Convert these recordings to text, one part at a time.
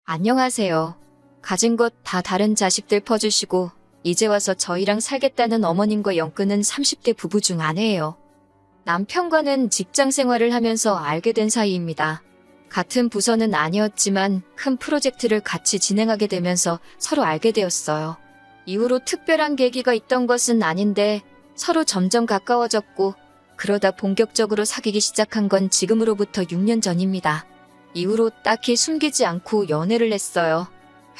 안녕하세요. 가진 것 다 다른 자식들 퍼주시고 이제 와서 저희랑 살겠다는 어머님과 엮는 30대 부부 중 아내예요. 남편과는 직장 생활을 하면서 알게 된 사이입니다. 같은 부서는 아니었지만 큰 프로젝트를 같이 진행하게 되면서 서로 알게 되었어요. 이후로 특별한 계기가 있던 것은 아닌데 서로 점점 가까워졌고 그러다 본격적으로 사귀기 시작한 건 지금으로부터 6년 전입니다. 이후로 딱히 숨기지 않고 연애를 했어요.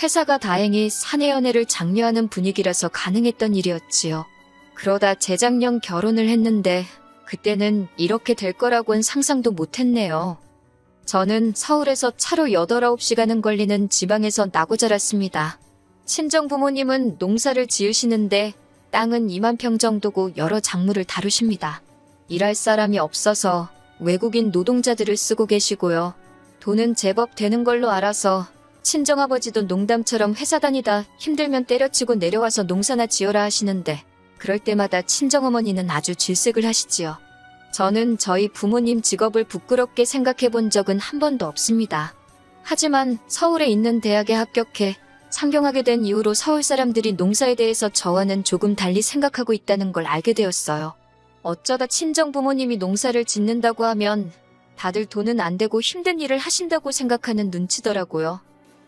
회사가 다행히 사내 연애를 장려하는 분위기라서 가능했던 일이었지요. 그러다 재작년 결혼을 했는데 그때는 이렇게 될 거라고는 상상도 못했네요. 저는 서울에서 차로 8, 9시간은 걸리는 지방에서 나고 자랐습니다. 친정 부모님은 농사를 지으시는데 땅은 2만 평 정도고 여러 작물을 다루십니다. 일할 사람이 없어서 외국인 노동자들을 쓰고 계시고요. 돈은 제법 되는 걸로 알아서 친정아버지도 농담처럼 회사 다니다 힘들면 때려치고 내려와서 농사나 지어라 하시는데 그럴 때마다 친정어머니는 아주 질색을 하시지요. 저는 저희 부모님 직업을 부끄럽게 생각해 본 적은 한 번도 없습니다. 하지만 서울에 있는 대학에 합격해 상경하게 된 이후로 서울 사람들이 농사에 대해서 저와는 조금 달리 생각하고 있다는 걸 알게 되었어요. 어쩌다 친정 부모님이 농사를 짓는다고 하면 다들 돈은 안 되고 힘든 일을 하신다고 생각하는 눈치더라고요.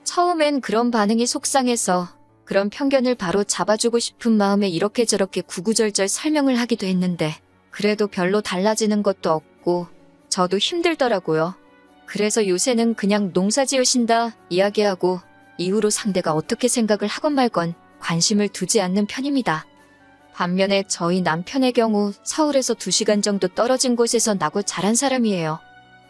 처음엔 그런 반응이 속상해서 그런 편견을 바로 잡아주고 싶은 마음에 이렇게 저렇게 구구절절 설명을 하기도 했는데 그래도 별로 달라지는 것도 없고 저도 힘들더라고요. 그래서 요새는 그냥 농사 지으신다 이야기하고 이후로 상대가 어떻게 생각을 하건 말건 관심을 두지 않는 편입니다. 반면에 저희 남편의 경우 서울에서 2시간 정도 떨어진 곳에서 나고 자란 사람이에요.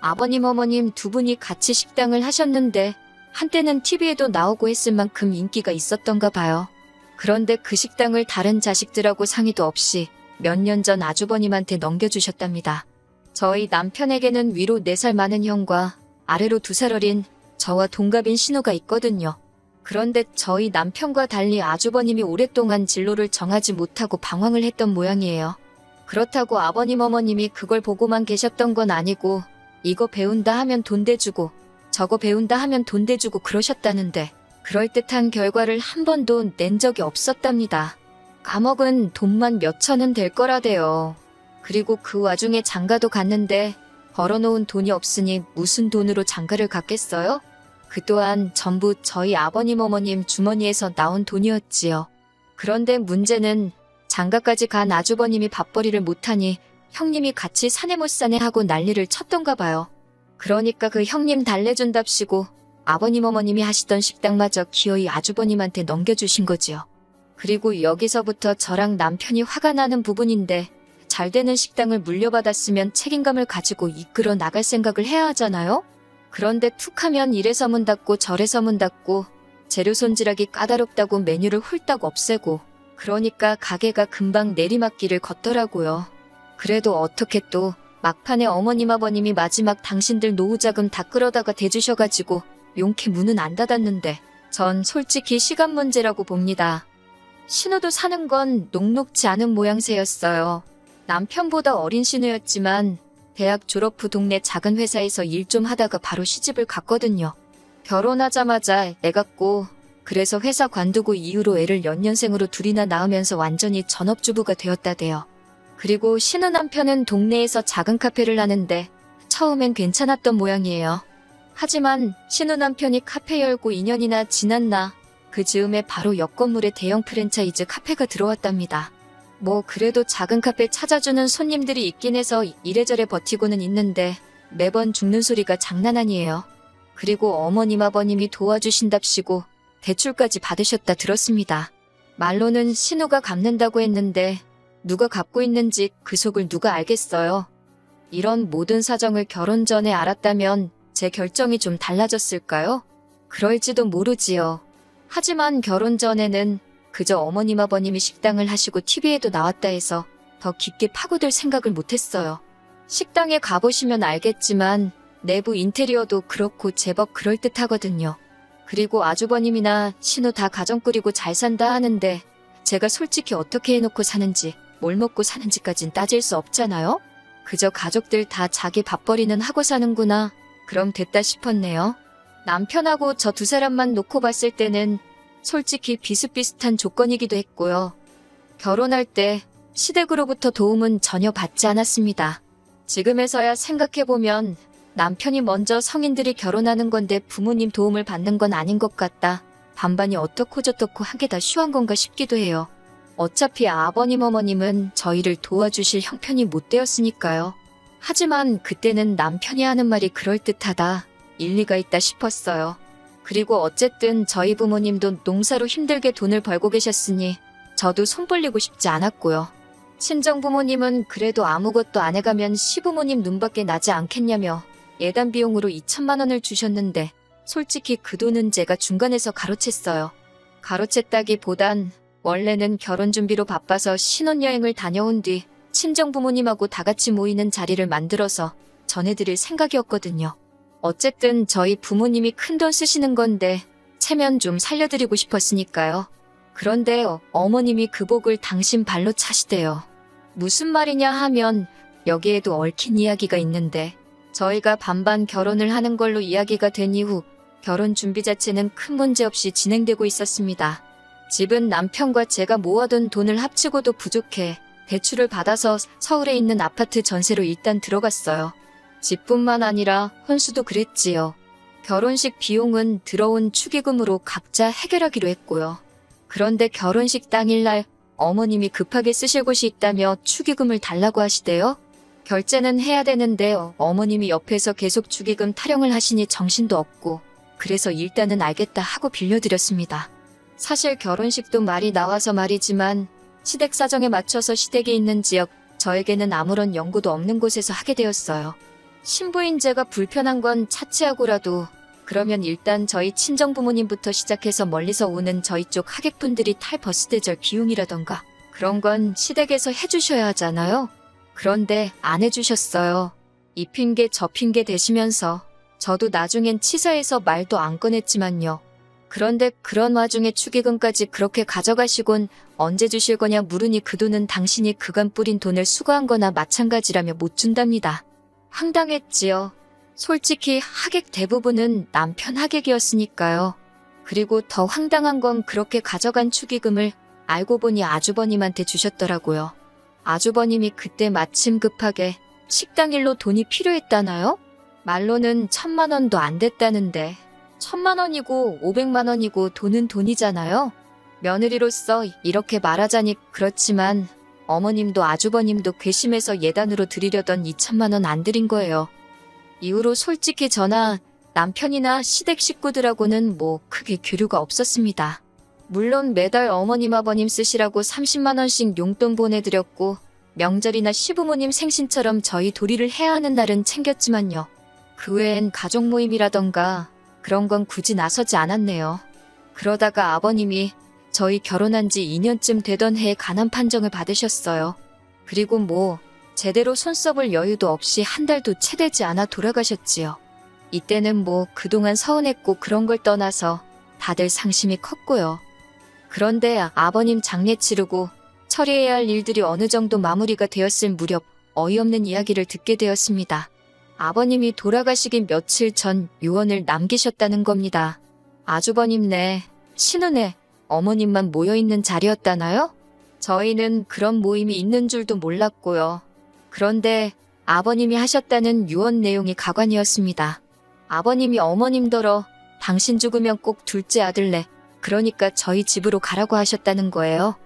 아버님 어머님 두 분이 같이 식당을 하셨는데 한때는 TV에도 나오고 했을 만큼 인기가 있었던가 봐요. 그런데 그 식당을 다른 자식들하고 상의도 없이 몇 년 전 아주버님한테 넘겨주셨답니다. 저희 남편에게는 위로 4살 많은 형과 아래로 2살 어린 저와 동갑인 신우가 있거든요. 그런데 저희 남편과 달리 아주버님이 오랫동안 진로를 정하지 못하고 방황을 했던 모양이에요. 그렇다고 아버님 어머님이 그걸 보고만 계셨던 건 아니고 이거 배운다 하면 돈 대주고 저거 배운다 하면 돈 대주고 그러셨다는데 그럴듯한 결과를 한 번도 낸 적이 없었답니다. 감옥은 돈만 몇 천은 될 거라대요. 그리고 그 와중에 장가도 갔는데 벌어놓은 돈이 없으니 무슨 돈으로 장가를 갔겠어요? 그 또한 전부 저희 아버님 어머님 주머니에서 나온 돈이었지요. 그런데 문제는 장가까지 간 아주버님이 밥벌이를 못하니 형님이 같이 사내 못 사내 하고 난리를 쳤던가 봐요. 그러니까 그 형님 달래준답시고 아버님 어머님이 하시던 식당마저 기어이 아주버님한테 넘겨주신 거지요. 그리고 여기서부터 저랑 남편이 화가 나는 부분인데 잘 되는 식당을 물려받았으면 책임감을 가지고 이끌어 나갈 생각을 해야 하잖아요? 그런데 툭하면 이래서 문 닫고 저래서 문 닫고 재료 손질하기 까다롭다고 메뉴를 홀딱 없애고 그러니까 가게가 금방 내리막길을 걷더라고요. 그래도 어떻게 또 막판에 어머님 아버님이 마지막 당신들 노후자금 다 끌어다가 대주셔가지고 용케 문은 안 닫았는데 전 솔직히 시간 문제라고 봅니다. 신우도 사는 건 녹록지 않은 모양새였어요. 남편보다 어린 신우였지만 대학 졸업 후 동네 작은 회사에서 일 좀 하다가 바로 시집을 갔거든요. 결혼하자마자 애 갖고 그래서 회사 관두고 이후로 애를 연년생으로 둘이나 낳으면서 완전히 전업주부가 되었다대요. 그리고 신우 남편은 동네에서 작은 카페를 하는데 처음엔 괜찮았던 모양이에요. 하지만 신우 남편이 카페 열고 2년이나 지났나 그 즈음에 바로 옆 건물에 대형 프랜차이즈 카페가 들어왔답니다. 뭐 그래도 작은 카페 찾아주는 손님들이 있긴 해서 이래저래 버티고는 있는데 매번 죽는 소리가 장난 아니에요. 그리고 어머님 아버님이 도와주신답시고 대출까지 받으셨다 들었습니다. 말로는 신우가 갚는다고 했는데 누가 갚고 있는지 그 속을 누가 알겠어요. 이런 모든 사정을 결혼 전에 알았다면 제 결정이 좀 달라졌을까요? 그럴지도 모르지요. 하지만 결혼 전에는 그저 어머님 아버님이 식당을 하시고 TV에도 나왔다 해서 더 깊게 파고들 생각을 못했어요. 식당에 가보시면 알겠지만 내부 인테리어도 그렇고 제법 그럴듯하거든요. 그리고 아주버님이나 신우 다 가정 꾸리고 잘 산다 하는데 제가 솔직히 어떻게 해놓고 사는지 뭘 먹고 사는지까진 따질 수 없잖아요? 그저 가족들 다 자기 밥벌이는 하고 사는구나. 그럼 됐다 싶었네요. 남편하고 저 두 사람만 놓고 봤을 때는 솔직히 비슷비슷한 조건이기도 했고요. 결혼할 때 시댁으로부터 도움은 전혀 받지 않았습니다. 지금에서야 생각해보면 남편이 먼저 성인들이 결혼하는 건데 부모님 도움을 받는 건 아닌 것 같다. 반반이 어떻고 저떻고 하게 다 쉬운 건가 싶기도 해요. 어차피 아버님 어머님은 저희를 도와주실 형편이 못 되었으니까요. 하지만 그때는 남편이 하는 말이 그럴듯하다, 일리가 있다 싶었어요. 그리고 어쨌든 저희 부모님도 농사로 힘들게 돈을 벌고 계셨으니 저도 손 벌리고 싶지 않았고요. 친정 부모님은 그래도 아무것도 안 해가면 시부모님 눈밖에 나지 않겠냐며 예단 비용으로 2천만 원을 주셨는데 솔직히 그 돈은 제가 중간에서 가로챘어요. 가로챘다기보단 원래는 결혼 준비로 바빠서 신혼여행을 다녀온 뒤 친정 부모님하고 다 같이 모이는 자리를 만들어서 전해드릴 생각이었거든요. 어쨌든 저희 부모님이 큰돈 쓰시는 건데 체면 좀 살려드리고 싶었으니까요. 그런데 어머님이 그 복을 당신 발로 차시대요. 무슨 말이냐 하면 여기에도 얽힌 이야기가 있는데 저희가 반반 결혼을 하는 걸로 이야기가 된 이후 결혼 준비 자체는 큰 문제 없이 진행되고 있었습니다. 집은 남편과 제가 모아둔 돈을 합치고도 부족해 대출을 받아서 서울에 있는 아파트 전세로 일단 들어갔어요. 집뿐만 아니라 혼수도 그랬지요. 결혼식 비용은 들어온 축의금으로 각자 해결하기로 했고요. 그런데 결혼식 당일날 어머님이 급하게 쓰실 곳이 있다며 축의금을 달라고 하시대요. 결제는 해야 되는데 어머님이 옆에서 계속 축의금 타령을 하시니 정신도 없고 그래서 일단은 알겠다 하고 빌려드렸습니다. 사실 결혼식도 말이 나와서 말이지만 시댁 사정에 맞춰서 시댁이 있는 지역, 저에게는 아무런 연고도 없는 곳에서 하게 되었어요. 신부인 제가 불편한 건 차치하고라도 그러면 일단 저희 친정부모님부터 시작해서 멀리서 오는 저희 쪽 하객분들이 탈 버스 대절 비용이라던가 그런 건 시댁에서 해주셔야 하잖아요. 그런데 안 해주셨어요. 이 핑계 저 핑계 대시면서 저도 나중엔 치사해서 말도 안 꺼냈지만요. 그런데 그런 와중에 축의금까지 그렇게 가져가시곤 언제 주실 거냐 물으니 그 돈은 당신이 그간 뿌린 돈을 수거한 거나 마찬가지라며 못 준답니다. 황당했지요. 솔직히 하객 대부분은 남편 하객이었으니까요. 그리고 더 황당한 건 그렇게 가져간 축의금을 알고 보니 아주버님한테 주셨더라고요. 아주버님이 그때 마침 급하게 식당 일로 돈이 필요했다나요? 말로는 1,000만 원도 안 됐다는데 1,000만 원이고 500만 원이고 돈은 돈이잖아요. 며느리로서 이렇게 말하자니 그렇지만 어머님도 아주버님도 괘씸해서 예단으로 드리려던 2,000만 원 안 드린 거예요. 이후로 솔직히 저나 남편이나 시댁 식구들하고는 뭐 크게 교류가 없었습니다. 물론 매달 어머님 아버님 쓰시라고 30만 원씩 용돈 보내드렸고 명절이나 시부모님 생신처럼 저희 도리를 해야 하는 날은 챙겼지만요. 그 외엔 가족 모임이라던가 그런 건 굳이 나서지 않았네요. 그러다가 아버님이 저희 결혼한 지 2년쯤 되던 해에 간암 판정을 받으셨어요. 그리고 뭐 제대로 손 써볼 여유도 없이 한 달도 채 되지 않아 돌아가셨지요. 이때는 뭐 그동안 서운했고 그런 걸 떠나서 다들 상심이 컸고요. 그런데 아버님 장례 치르고 처리해야 할 일들이 어느 정도 마무리가 되었을 무렵 어이없는 이야기를 듣게 되었습니다. 아버님이 돌아가시기 며칠 전 유언을 남기셨다는 겁니다. 아주버님네, 신은혜, 어머님만 모여있는 자리였다나요? 저희는 그런 모임이 있는 줄도 몰랐고요. 그런데 아버님이 하셨다는 유언 내용이 가관이었습니다. 아버님이 어머님더러 당신 죽으면 꼭 둘째 아들내, 그러니까 저희 집으로 가라고 하셨다는 거예요.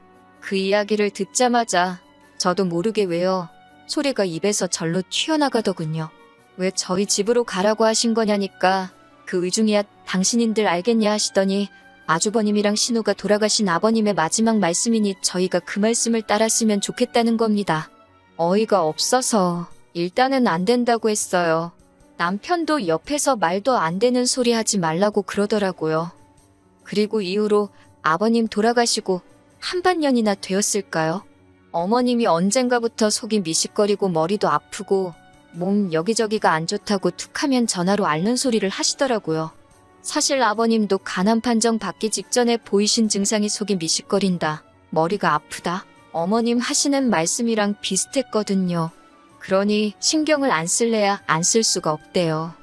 그 이야기를 듣자마자 저도 모르게 왜요. 소리가 입에서 절로 튀어나가더군요. 왜 저희 집으로 가라고 하신 거냐니까 그 의중이야 당신인들 알겠냐 하시더니 아주버님이랑 신우가 돌아가신 아버님의 마지막 말씀이니 저희가 그 말씀을 따랐으면 좋겠다는 겁니다. 어이가 없어서 일단은 안 된다고 했어요. 남편도 옆에서 말도 안 되는 소리 하지 말라고 그러더라고요. 그리고 이후로 아버님 돌아가시고 한반년이나 되었을까요? 어머님이 언젠가부터 속이 미식거리고 머리도 아프고 몸 여기저기가 안 좋다고 툭하면 전화로 앓는 소리를 하시더라고요. 사실 아버님도 간암 판정 받기 직전에 보이신 증상이 속이 미식거린다, 머리가 아프다, 어머님 하시는 말씀이랑 비슷했거든요. 그러니 신경을 안 쓸래야 안 쓸 수가 없대요.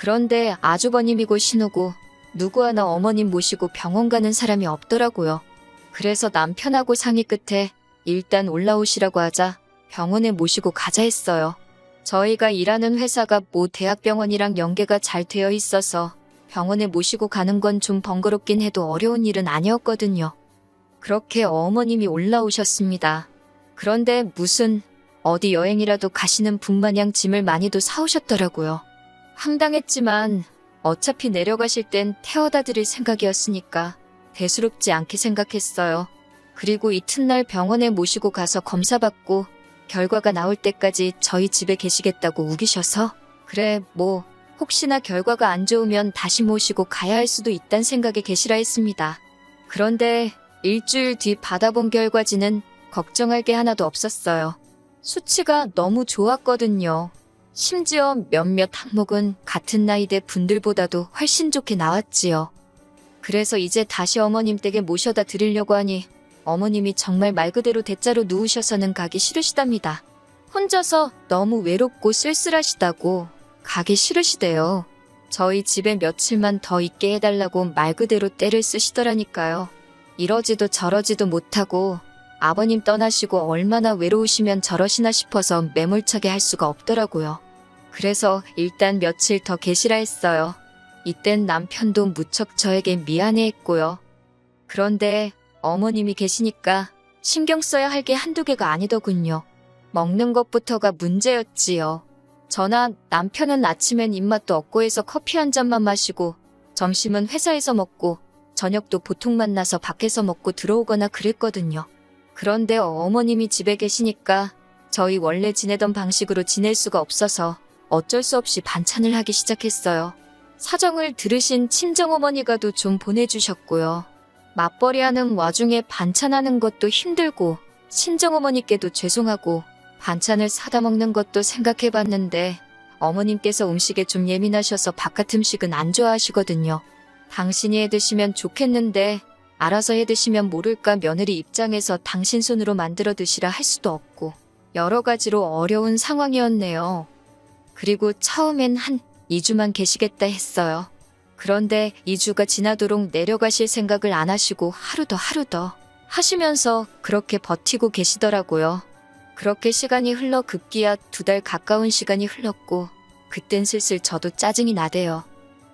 그런데 아주버님이고 신우고 누구 하나 어머님 모시고 병원 가는 사람이 없더라고요. 그래서 남편하고 상의 끝에 일단 올라오시라고 하자 병원에 모시고 가자 했어요. 저희가 일하는 회사가 모 대학병원이랑 연계가 잘 되어 있어서 병원에 모시고 가는 건 좀 번거롭긴 해도 어려운 일은 아니었거든요. 그렇게 어머님이 올라오셨습니다. 그런데 무슨 어디 여행이라도 가시는 분 마냥 짐을 많이도 사오셨더라고요. 황당했지만 어차피 내려가실 땐 태워다 드릴 생각이었으니까 대수롭지 않게 생각했어요. 그리고 이튿날 병원에 모시고 가서 검사받고 결과가 나올 때까지 저희 집에 계시겠다고 우기셔서 그래 뭐 혹시나 결과가 안 좋으면 다시 모시고 가야 할 수도 있단 생각에 계시라 했습니다. 그런데 일주일 뒤 받아본 결과지는 걱정할 게 하나도 없었어요. 수치가 너무 좋았거든요. 심지어 몇몇 항목은 같은 나이대 분들보다도 훨씬 좋게 나왔지요. 그래서 이제 다시 어머님 댁에 모셔다 드리려고 하니 어머님이 정말 말 그대로 대자로 누우셔서는 가기 싫으시답니다. 혼자서 너무 외롭고 쓸쓸하시다고 가기 싫으시대요. 저희 집에 며칠만 더 있게 해달라고 말 그대로 떼를 쓰시더라니까요. 이러지도 저러지도 못하고 아버님 떠나시고 얼마나 외로우시면 저러시나 싶어서 매몰차게 할 수가 없더라고요. 그래서 일단 며칠 더 계시라 했어요. 이땐 남편도 무척 저에게 미안해했고요. 그런데 어머님이 계시니까 신경 써야 할 게 한두 개가 아니더군요. 먹는 것부터가 문제였지요. 저나 남편은 아침엔 입맛도 없고 해서 커피 한 잔만 마시고 점심은 회사에서 먹고 저녁도 보통 만나서 밖에서 먹고 들어오거나 그랬거든요. 그런데 어머님이 집에 계시니까 저희 원래 지내던 방식으로 지낼 수가 없어서 어쩔 수 없이 반찬을 하기 시작했어요. 사정을 들으신 친정어머니가도 좀 보내주셨고요. 맞벌이하는 와중에 반찬하는 것도 힘들고 친정어머니께도 죄송하고 반찬을 사다 먹는 것도 생각해봤는데 어머님께서 음식에 좀 예민하셔서 바깥 음식은 안 좋아하시거든요. 당신이 해드시면 좋겠는데 알아서 해드시면 모를까 며느리 입장에서 당신 손으로 만들어 드시라 할 수도 없고 여러 가지로 어려운 상황이었네요. 그리고 처음엔 한 2주만 계시겠다 했어요. 그런데 2주가 지나도록 내려가실 생각을 안 하시고 하루 더 하시면서 그렇게 버티고 계시더라고요. 그렇게 시간이 흘러 급기야 2달 가까운 시간이 흘렀고 그땐 슬슬 저도 짜증이 나대요.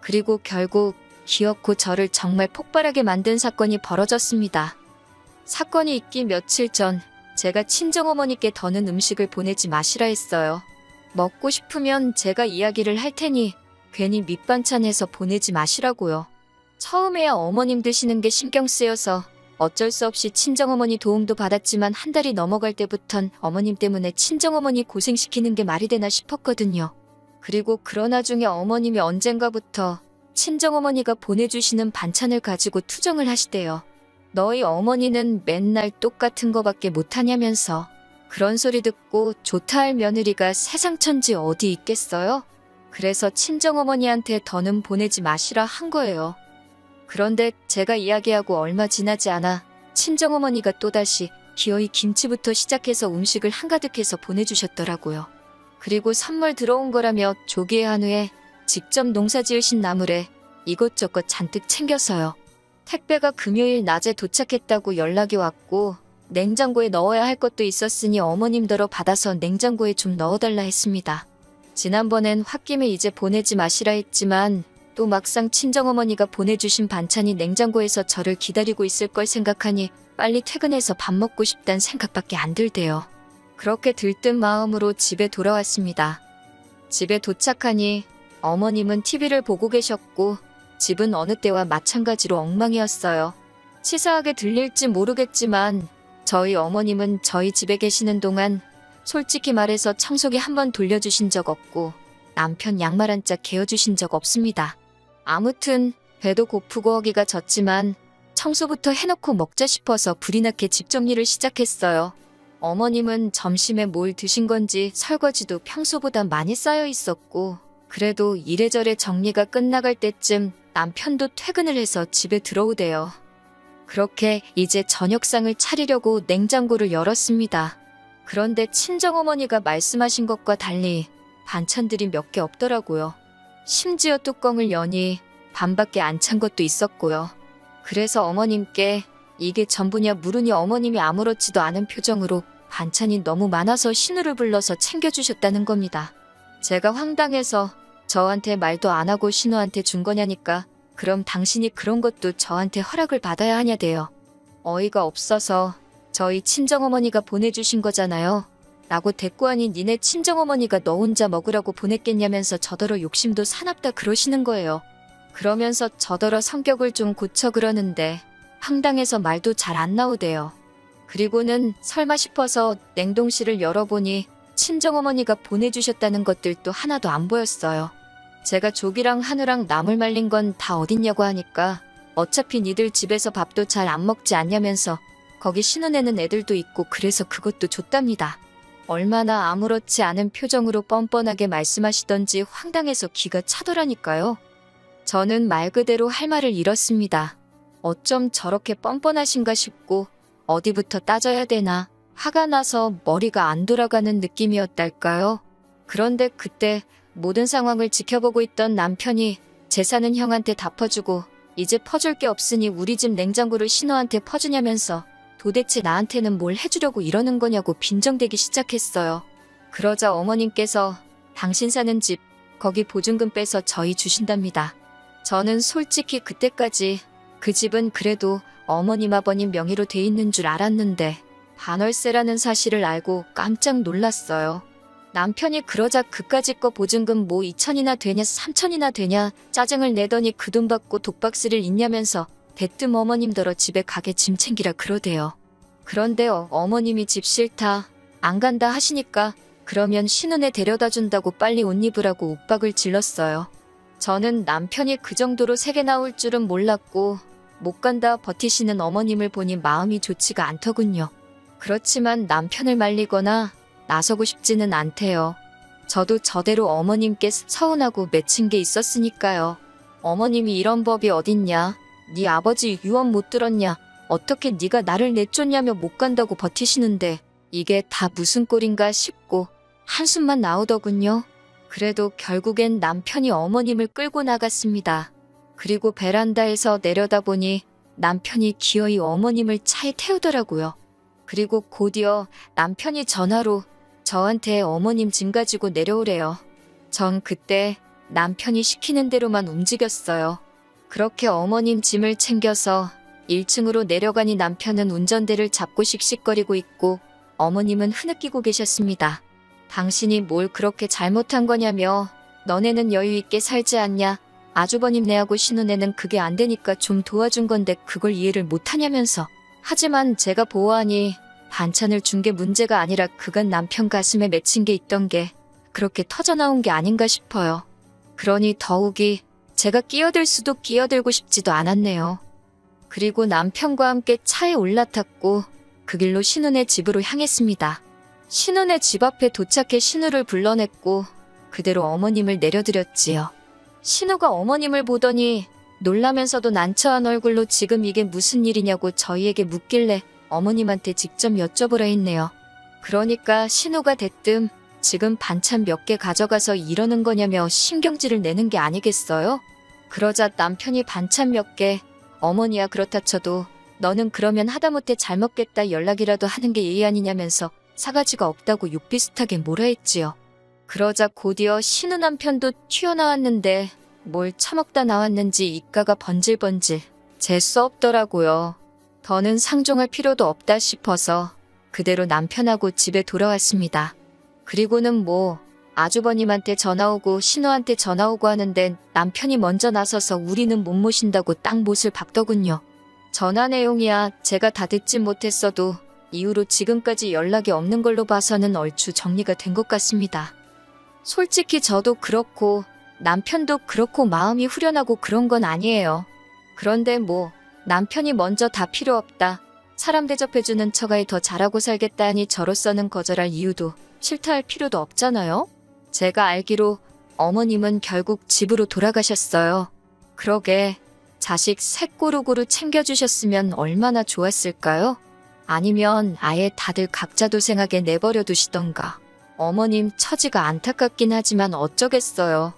그리고 결국 기어코 저를 정말 폭발하게 만든 사건이 벌어졌습니다. 사건이 있기 며칠 전 제가 친정어머니께 더는 음식을 보내지 마시라 했어요. 먹고 싶으면 제가 이야기를 할 테니 괜히 밑반찬해서 보내지 마시라고요. 처음에야 어머님 드시는 게 신경 쓰여서 어쩔 수 없이 친정어머니 도움도 받았지만 한 달이 넘어갈 때부턴 어머님 때문에 친정어머니 고생시키는 게 말이 되나 싶었거든요. 그리고 그러나 중에 어머님이 언젠가부터 친정어머니가 보내주시는 반찬을 가지고 투정을 하시대요. 너희 어머니는 맨날 똑같은 거밖에 못하냐면서. 그런 소리 듣고 좋다 할 며느리가 세상 천지 어디 있겠어요? 그래서 친정어머니한테 더는 보내지 마시라 한 거예요. 그런데 제가 이야기하고 얼마 지나지 않아 친정어머니가 또다시 기어이 김치부터 시작해서 음식을 한가득해서 보내주셨더라고요. 그리고 선물 들어온 거라며 조기한 후에 직접 농사 지으신 나물에 이것저것 잔뜩 챙겨서요. 택배가 금요일 낮에 도착했다고 연락이 왔고 냉장고에 넣어야 할 것도 있었으니 어머님더러 받아서 냉장고에 좀 넣어달라 했습니다. 지난번엔 홧김에 이제 보내지 마시라 했지만 또 막상 친정어머니가 보내주신 반찬이 냉장고에서 저를 기다리고 있을 걸 생각하니 빨리 퇴근해서 밥 먹고 싶단 생각밖에 안 들대요. 그렇게 들뜬 마음으로 집에 돌아왔습니다. 집에 도착하니 어머님은 TV를 보고 계셨고 집은 어느 때와 마찬가지로 엉망이었어요. 치사하게 들릴지 모르겠지만 저희 어머님은 저희 집에 계시는 동안 솔직히 말해서 청소기 한 번 돌려주신 적 없고 남편 양말 한 짝 개어주신 적 없습니다. 아무튼 배도 고프고 허기가 졌지만 청소부터 해놓고 먹자 싶어서 불이 나게 집 정리를 시작했어요. 어머님은 점심에 뭘 드신 건지 설거지도 평소보다 많이 쌓여 있었고 그래도 이래저래 정리가 끝나갈 때쯤 남편도 퇴근을 해서 집에 들어오대요. 그렇게 이제 저녁상을 차리려고 냉장고를 열었습니다. 그런데 친정어머니가 말씀하신 것과 달리 반찬들이 몇 개 없더라고요. 심지어 뚜껑을 여니 반밖에 안 찬 것도 있었고요. 그래서 어머님께 이게 전부냐 물으니 어머님이 아무렇지도 않은 표정으로 반찬이 너무 많아서 신우를 불러서 챙겨주셨다는 겁니다. 제가 황당해서 저한테 말도 안 하고 신우한테 준 거냐니까 그럼 당신이 그런 것도 저한테 허락을 받아야 하냐대요. 어이가 없어서 저희 친정어머니가 보내주신 거잖아요. 라고 대꾸하니 니네 친정어머니가 너 혼자 먹으라고 보냈겠냐면서 저더러 욕심도 사납다 그러시는 거예요. 그러면서 저더러 성격을 좀 고쳐 그러는데 황당해서 말도 잘 안 나오대요. 그리고는 설마 싶어서 냉동실을 열어보니 친정어머니가 보내주셨다는 것들도 하나도 안 보였어요. 제가 조기랑 한우랑 나물 말린 건 다 어딨냐고 하니까 어차피 니들 집에서 밥도 잘 안 먹지 않냐면서 거기 신혼에는 애들도 있고 그래서 그것도 줬답니다. 얼마나 아무렇지 않은 표정으로 뻔뻔하게 말씀하시던지 황당해서 기가 차더라니까요. 저는 말 그대로 할 말을 잃었습니다. 어쩜 저렇게 뻔뻔하신가 싶고 어디부터 따져야 되나 화가 나서 머리가 안 돌아가는 느낌이었달까요. 그런데 그때 모든 상황을 지켜보고 있던 남편이 재산은 형한테 다 퍼주고 이제 퍼줄 게 없으니 우리 집 냉장고를 신우한테 퍼주냐면서 도대체 나한테는 뭘 해주려고 이러는 거냐고 빈정대기 시작했어요. 그러자 어머님께서 당신 사는 집 거기 보증금 빼서 저희 주신답니다. 저는 솔직히 그때까지 그 집은 그래도 어머님 아버님 명의로 돼 있는 줄 알았는데 반월세라는 사실을 알고 깜짝 놀랐어요. 남편이 그러자 그까짓 거 보증금 뭐 2천이나 되냐 3천이나 되냐 짜증을 내더니 그 돈 받고 독박스를 있냐면서 대뜸 어머님더러 집에 가게 짐 챙기라 그러대요. 그런데 어머님이 집 싫다 안 간다 하시니까 그러면 신혼에 데려다 준다고 빨리 옷 입으라고 윽박을 질렀어요. 저는 남편이 그 정도로 세게 나올 줄은 몰랐고 못 간다 버티시는 어머님을 보니 마음이 좋지가 않더군요. 그렇지만 남편을 말리거나 나서고 싶지는 않대요. 저도 저대로 어머님께 서운하고 맺힌 게 있었으니까요. 어머님이 이런 법이 어딨냐. 네 아버지 유언 못 들었냐. 어떻게 네가 나를 내쫓냐며 못 간다고 버티시는데 이게 다 무슨 꼴인가 싶고 한숨만 나오더군요. 그래도 결국엔 남편이 어머님을 끌고 나갔습니다. 그리고 베란다에서 내려다보니 남편이 기어이 어머님을 차에 태우더라고요. 그리고 곧이어 남편이 전화로 저한테 어머님 짐 가지고 내려오래요. 전 그때 남편이 시키는 대로만 움직였어요. 그렇게 어머님 짐을 챙겨서 1층으로 내려가니 남편은 운전대를 잡고 씩씩거리고 있고 어머님은 흐느끼고 계셨습니다. 당신이 뭘 그렇게 잘못한 거냐며 너네는 여유 있게 살지 않냐. 아주버님 내하고 신혼에는 그게 안 되니까 좀 도와준 건데 그걸 이해를 못하냐면서. 하지만 제가 보아하니 반찬을 준 게 문제가 아니라 그간 남편 가슴에 맺힌 게 있던 게 그렇게 터져나온 게 아닌가 싶어요. 그러니 더욱이 제가 끼어들 수도 끼어들고 싶지도 않았네요. 그리고 남편과 함께 차에 올라탔고 그 길로 신우네 집으로 향했습니다. 신우네 집 앞에 도착해 신우를 불러냈고 그대로 어머님을 내려드렸지요. 신우가 어머님을 보더니 놀라면서도 난처한 얼굴로 지금 이게 무슨 일이냐고 저희에게 묻길래 어머님한테 직접 여쭤보라 했네요. 그러니까 신우가 대뜸 지금 반찬 몇 개 가져가서 이러는 거냐며 신경질을 내는 게 아니겠어요? 그러자 남편이 반찬 몇 개, 어머니야 그렇다 쳐도 너는 그러면 하다못해 잘 먹겠다 연락이라도 하는 게 예의 아니냐면서 사가지가 없다고 욕 비슷하게 뭐라 했지요. 그러자 곧이어 신우 남편도 튀어나왔는데 뭘 처먹다 나왔는지 입가가 번질번질 재수 없더라고요. 더는 상종할 필요도 없다 싶어서 그대로 남편하고 집에 돌아왔습니다. 그리고는 뭐 아주버님한테 전화 오고 신우한테 전화 오고 하는데 남편이 먼저 나서서 우리는 못 모신다고 딱 못을 박더군요. 전화 내용이야 제가 다 듣진 못했어도 이후로 지금까지 연락이 없는 걸로 봐서는 얼추 정리가 된 것 같습니다. 솔직히 저도 그렇고 남편도 그렇고 마음이 후련하고 그런 건 아니에요. 그런데 뭐 남편이 먼저 다 필요 없다. 사람 대접해주는 처가에 더 잘하고 살겠다 하니 저로서는 거절할 이유도 싫다 할 필요도 없잖아요. 제가 알기로 어머님은 결국 집으로 돌아가셨어요. 그러게 자식 셋 고루고루 챙겨주셨으면 얼마나 좋았을까요? 아니면 아예 다들 각자 도생하게 내버려 두시던가. 어머님 처지가 안타깝긴 하지만 어쩌겠어요.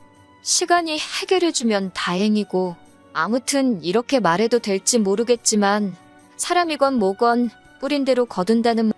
시간이 해결해주면 다행이고, 아무튼 이렇게 말해도 될지 모르겠지만, 사람이건 뭐건 뿌린 대로 거둔다는